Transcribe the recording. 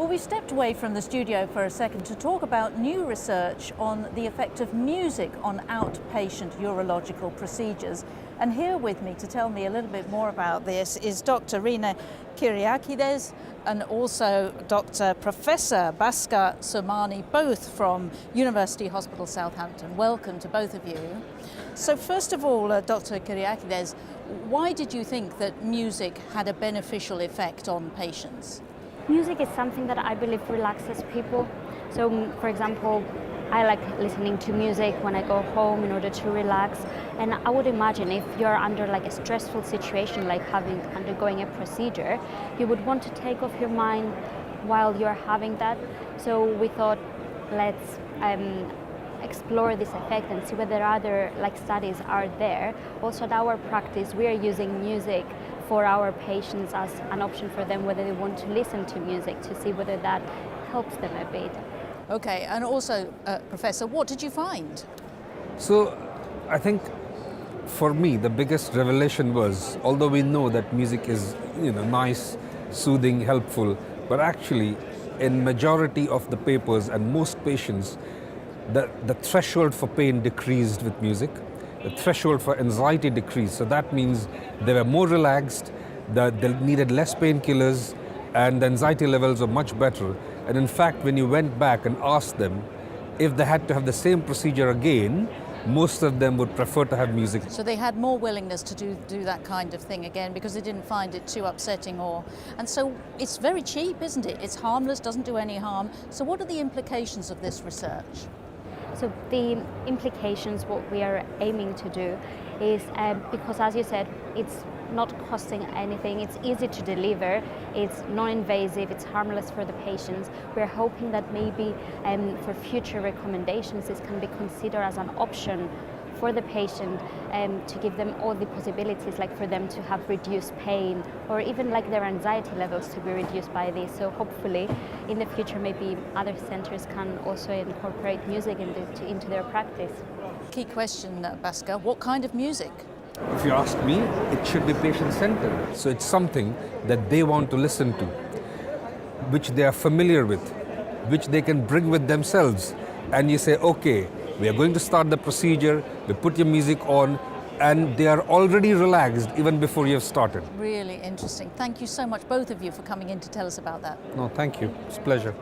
Well, we stepped away from the studio for a second to talk about new research on the effect of music on outpatient urological procedures. And here with me to tell me a little bit more about this is Dr. Rena Kyriakides and also Dr. Professor Bhaskar Somani, both from University Hospital Southampton. Welcome to both of you. So first of all, Dr. Kyriakides, why did you think that music had a beneficial effect on patients? Music is something that I believe relaxes people. So, for example, I like listening to music when I go home in order to relax. And I would imagine if you're under like a stressful situation, like undergoing a procedure, you would want to take off your mind while you're having that. So we thought, let's explore this effect and see whether other studies are there. Also at our practice, we are using music for our patients as an option for them, whether they want to listen to music, to see whether that helps them a bit. Okay, and also, Professor, what did you find? So, I think for me, the biggest revelation was, although we know that music is, nice, soothing, helpful, but actually, in majority of the papers and most patients, the threshold for pain decreased with music. The threshold for anxiety decreased. So that means they were more relaxed, they needed less painkillers, and the anxiety levels were much better. And in fact, when you went back and asked them if they had to have the same procedure again, most of them would prefer to have music. So they had more willingness to do that kind of thing again because they didn't find it too upsetting and so it's very cheap, isn't it? It's harmless, doesn't do any harm. So what are the implications of this research? So the implications, what we are aiming to do is, because as you said, it's not costing anything, it's easy to deliver, it's non-invasive, it's harmless for the patients. We're hoping that maybe for future recommendations this can be considered as an option for the patient to give them all the possibilities, like for them to have reduced pain or even like their anxiety levels to be reduced by this. So hopefully in the future maybe other centers can also incorporate music into their practice. Key question, Bhaskar, what kind of music? If you ask me, it should be patient-centered. So it's something that they want to listen to, which they are familiar with, which they can bring with themselves. And you say, okay, we are going to start the procedure, we put your music on, and they are already relaxed even before you have started. Really interesting. Thank you so much, both of you, for coming in to tell us about that. No, thank you. It's a pleasure.